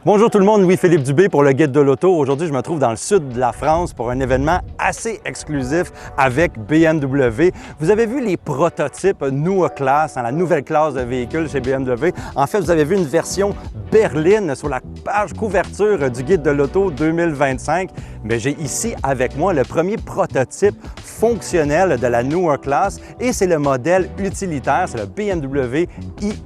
Bonjour tout le monde, Louis-Philippe Dubé pour le Guide de l'auto. Aujourd'hui, je me trouve dans le sud de la France pour un événement assez exclusif avec BMW. Vous avez vu les prototypes Neue Klasse, la nouvelle classe de véhicules chez BMW. En fait, vous avez vu une version berline sur la page couverture du Guide de l'auto 2025. Mais j'ai ici avec moi le premier prototype fonctionnel de la Neue Klasse et c'est le modèle utilitaire, c'est le BMW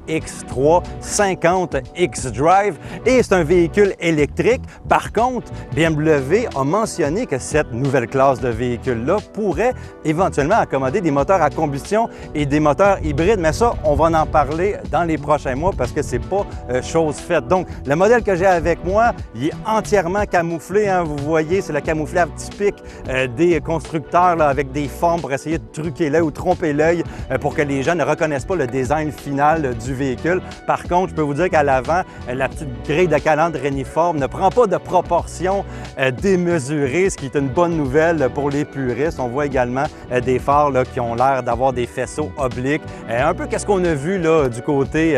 iX3 50 xDrive et c'est un véhicule électrique. Par contre, BMW a mentionné que cette nouvelle classe de véhicules-là pourrait éventuellement accommoder des moteurs à combustion et des moteurs hybrides, mais ça, on va en parler dans les prochains mois parce que c'est pas chose faite. Donc, le modèle que j'ai avec moi, il est entièrement camouflé, hein, vous voyez, c'est le camouflage typique des constructeurs là, avec des formes pour essayer de truquer l'œil ou tromper l'œil pour que les gens ne reconnaissent pas le design final du véhicule. Par contre, je peux vous dire qu'à l'avant, la petite grille de calandre réniforme ne prend pas de proportions démesurées, ce qui est une bonne nouvelle pour les puristes. On voit également des phares là, qui ont l'air d'avoir des faisceaux obliques, un peu qu'est-ce qu'on a vu là, du côté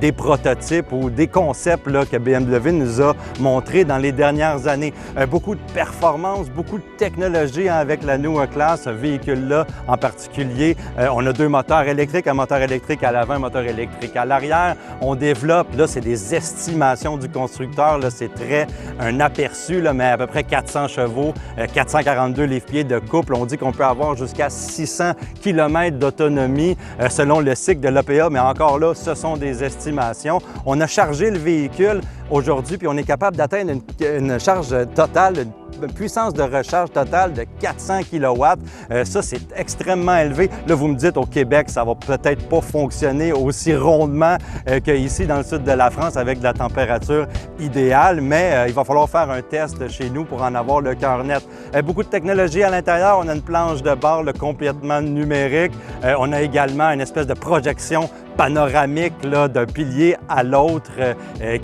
des prototypes ou des concepts là, que BMW nous a montrés dans les dernières années. Beaucoup de performance, beaucoup de technologie hein, avec la Neue Klasse, ce véhicule-là en particulier. On a deux moteurs électriques, un moteur électrique à l'avant, un moteur électrique à l'arrière. On développe, là c'est des estimations du constructeur, là c'est très un aperçu, là, mais à peu près 400 chevaux, 442 livres-pieds de couple. On dit qu'on peut avoir jusqu'à 600 km d'autonomie selon le cycle de l'EPA, mais encore là, ce sont des estimations. On a chargé le véhicule aujourd'hui, puis on est capable d'atteindre une charge totale, une puissance de recharge totale de 400 kW. Ça, c'est extrêmement élevé. Là, vous me dites, au Québec, ça va peut-être pas fonctionner aussi rondement qu'ici dans le sud de la France avec de la température idéale, mais il va falloir faire un test chez nous pour en avoir le cœur net. Beaucoup de technologie à l'intérieur. On a une planche de bord là, complètement numérique. On a également une espèce de projection panoramique d'un pilier à l'autre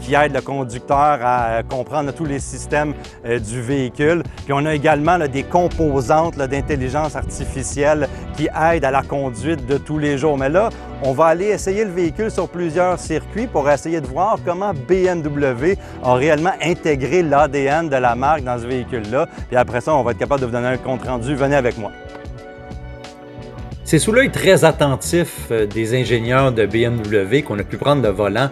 qui aide le conducteur à comprendre tous les systèmes du véhicule. Puis on a également là, des composantes d'intelligence artificielle qui aident à la conduite de tous les jours. Mais là, on va aller essayer le véhicule sur plusieurs circuits pour essayer de voir comment BMW a réellement intégré l'ADN de la marque dans ce véhicule-là. Puis après ça, on va être capable de vous donner un compte-rendu. Venez avec moi. C'est sous l'œil très attentif des ingénieurs de BMW qu'on a pu prendre le volant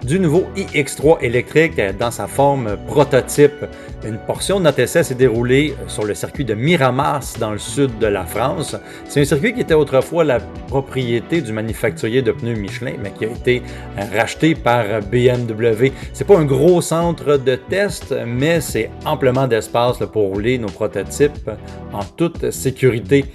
du nouveau iX3 électrique dans sa forme prototype. Une portion de notre essai s'est déroulée sur le circuit de Miramas dans le sud de la France. C'est un circuit qui était autrefois la propriété du manufacturier de pneus Michelin, mais qui a été racheté par BMW. C'est pas un gros centre de test, mais c'est amplement d'espace pour rouler nos prototypes en toute sécurité.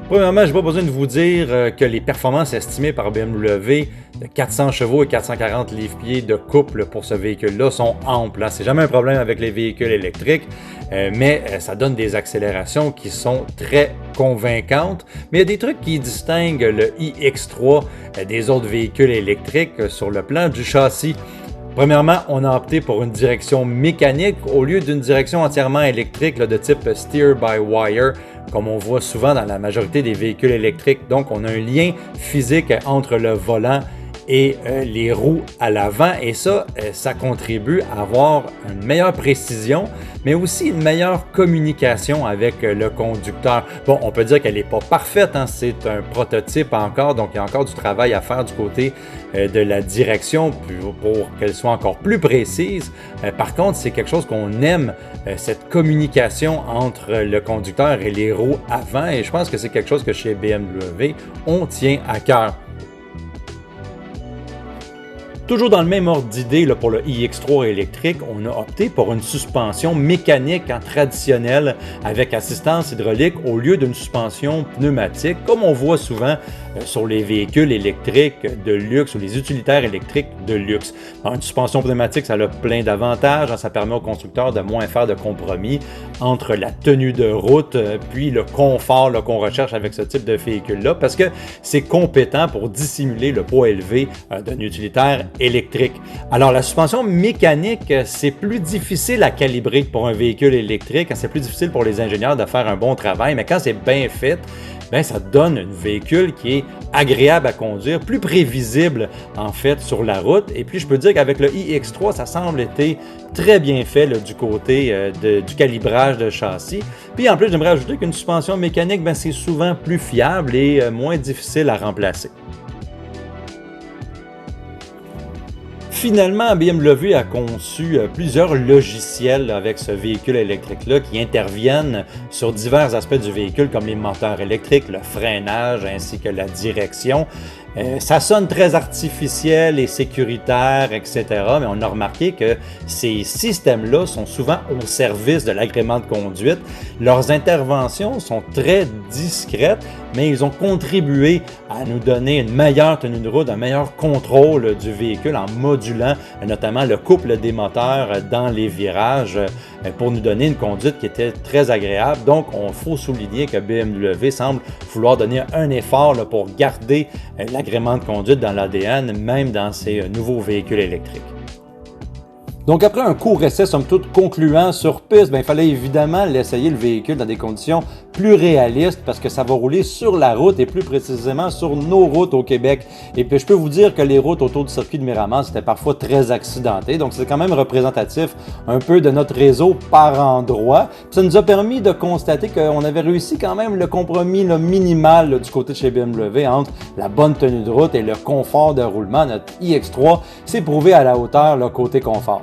Premièrement, je n'ai pas besoin de vous dire que les performances estimées par BMW de 400 chevaux et 440 livres-pieds de couple pour ce véhicule-là sont amples. C'est jamais un problème avec les véhicules électriques, mais ça donne des accélérations qui sont très convaincantes. Mais il y a des trucs qui distinguent le iX3 des autres véhicules électriques sur le plan du châssis. Premièrement, on a opté pour une direction mécanique au lieu d'une direction entièrement électrique de type steer-by-wire, comme on voit souvent dans la majorité des véhicules électriques. Donc, on a un lien physique entre le volant et les roues à l'avant et ça contribue à avoir une meilleure précision, mais aussi une meilleure communication avec le conducteur. Bon, on peut dire qu'elle n'est pas parfaite, hein? C'est un prototype encore, donc il y a encore du travail à faire du côté de la direction pour qu'elle soit encore plus précise. Par contre, c'est quelque chose qu'on aime, cette communication entre le conducteur et les roues avant, et je pense que c'est quelque chose que chez BMW, on tient à cœur. Toujours dans le même ordre d'idée pour le iX3 électrique, on a opté pour une suspension mécanique traditionnelle avec assistance hydraulique au lieu d'une suspension pneumatique, comme on voit souvent sur les véhicules électriques de luxe ou les utilitaires électriques de luxe. Alors, une suspension pneumatique, ça a plein d'avantages. Ça permet aux constructeurs de moins faire de compromis entre la tenue de route puis le confort qu'on recherche avec ce type de véhicule-là parce que c'est compétent pour dissimuler le poids élevé d'un utilitaire électrique. Alors, la suspension mécanique, c'est plus difficile à calibrer pour un véhicule électrique. C'est plus difficile pour les ingénieurs de faire un bon travail, mais quand c'est bien fait, bien, ça donne un véhicule qui est agréable à conduire, plus prévisible en fait sur la route. Et puis je peux dire qu'avec le iX3, ça semble être très bien fait là, du côté du calibrage de châssis. Puis en plus, j'aimerais ajouter qu'une suspension mécanique, bien, c'est souvent plus fiable et moins difficile à remplacer. Finalement, BMW a conçu plusieurs logiciels avec ce véhicule électrique-là qui interviennent sur divers aspects du véhicule comme les moteurs électriques, le freinage ainsi que la direction. Ça sonne très artificiel et sécuritaire, etc. Mais on a remarqué que ces systèmes-là sont souvent au service de l'agrément de conduite. Leurs interventions sont très discrètes, mais ils ont contribué à nous donner une meilleure tenue de route, un meilleur contrôle du véhicule en modulant notamment le couple des moteurs dans les virages pour nous donner une conduite qui était très agréable. Donc, il faut souligner que BMW semble vouloir donner un effort là, pour garder l'agrément de conduite dans l'ADN, même dans ces nouveaux véhicules électriques. Donc, après un court essai, somme toute, concluant sur piste, il fallait évidemment l'essayer le véhicule dans des conditions plus réalistes parce que ça va rouler sur la route et plus précisément sur nos routes au Québec. Et puis, je peux vous dire que les routes autour du circuit de Miramar, c'était parfois très accidenté. Donc, c'est quand même représentatif un peu de notre réseau par endroit. Puis ça nous a permis de constater qu'on avait réussi quand même le compromis minimal du côté de chez BMW entre la bonne tenue de route et le confort de roulement. Notre iX3 s'est prouvé à la hauteur côté confort.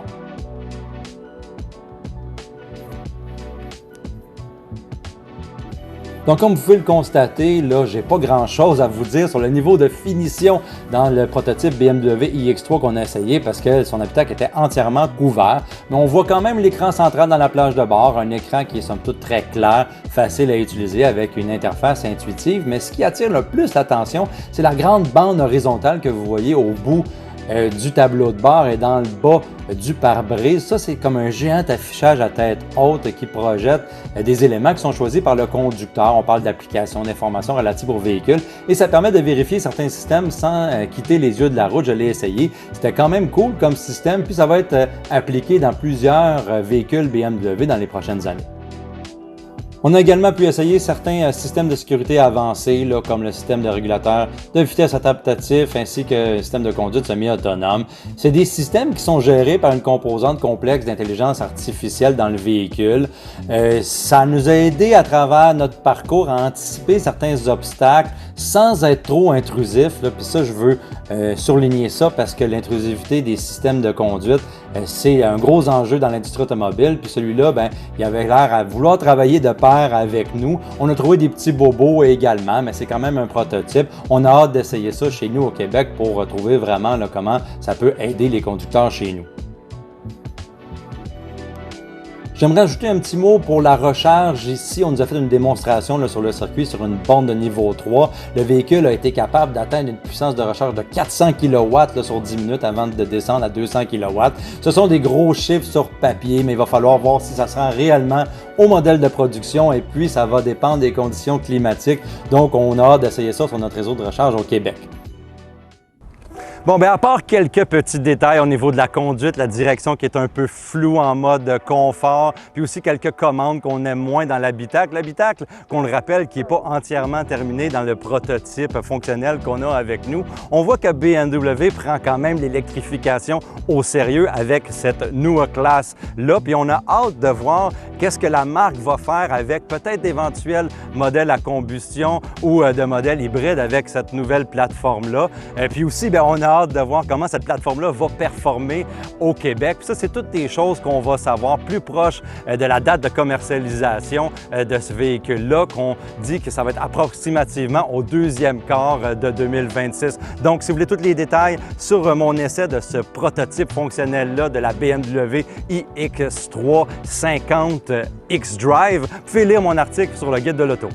Donc, comme vous pouvez le constater, là, j'ai pas grand-chose à vous dire sur le niveau de finition dans le prototype BMW iX3 qu'on a essayé parce que son habitacle était entièrement couvert. Mais on voit quand même l'écran central dans la plage de bord, un écran qui est somme toute très clair, facile à utiliser avec une interface intuitive. Mais ce qui attire le plus l'attention, c'est la grande bande horizontale que vous voyez au bout du tableau de bord et dans le bas du pare-brise. Ça, c'est comme un géant affichage à tête haute qui projette des éléments qui sont choisis par le conducteur. On parle d'applications, d'informations relatives au véhicule et ça permet de vérifier certains systèmes sans quitter les yeux de la route. Je l'ai essayé. C'était quand même cool comme système, puis ça va être appliqué dans plusieurs véhicules BMW dans les prochaines années. On a également pu essayer certains systèmes de sécurité avancés, là, comme le système de régulateur de vitesse adaptatif ainsi que le système de conduite semi-autonome. C'est des systèmes qui sont gérés par une composante complexe d'intelligence artificielle dans le véhicule. Ça nous a aidé à travers notre parcours à anticiper certains obstacles sans être trop intrusif. Puis ça, je veux surligner ça parce que l'intrusivité des systèmes de conduite, c'est un gros enjeu dans l'industrie automobile. Puis celui-là, il avait l'air à vouloir travailler de pair avec nous. On a trouvé des petits bobos également, mais c'est quand même un prototype. On a hâte d'essayer ça chez nous au Québec pour trouver vraiment comment ça peut aider les conducteurs chez nous. J'aimerais ajouter un petit mot pour la recharge. Ici, on nous a fait une démonstration là, sur le circuit sur une borne de niveau 3. Le véhicule a été capable d'atteindre une puissance de recharge de 400 kW sur 10 minutes avant de descendre à 200 kW. Ce sont des gros chiffres sur papier, mais il va falloir voir si ça se rend réellement au modèle de production et puis ça va dépendre des conditions climatiques. Donc, on a hâte d'essayer ça sur notre réseau de recharge au Québec. Bon, à part quelques petits détails au niveau de la conduite, la direction qui est un peu floue en mode confort, puis aussi quelques commandes qu'on aime moins dans l'habitacle. L'habitacle, qu'on le rappelle, qui n'est pas entièrement terminé dans le prototype fonctionnel qu'on a avec nous. On voit que BMW prend quand même l'électrification au sérieux avec cette Neue Klasse-là, puis on a hâte de voir qu'est-ce que la marque va faire avec peut-être d'éventuels modèles à combustion ou de modèles hybrides avec cette nouvelle plateforme-là. Puis aussi, on a hâte de voir comment cette plateforme-là va performer au Québec. Puis ça, c'est toutes des choses qu'on va savoir plus proche de la date de commercialisation de ce véhicule-là, qu'on dit que ça va être approximativement au deuxième quart de 2026. Donc, si vous voulez tous les détails sur mon essai de ce prototype fonctionnel-là de la BMW iX3 50 xDrive, vous pouvez lire mon article sur le Guide de l'auto.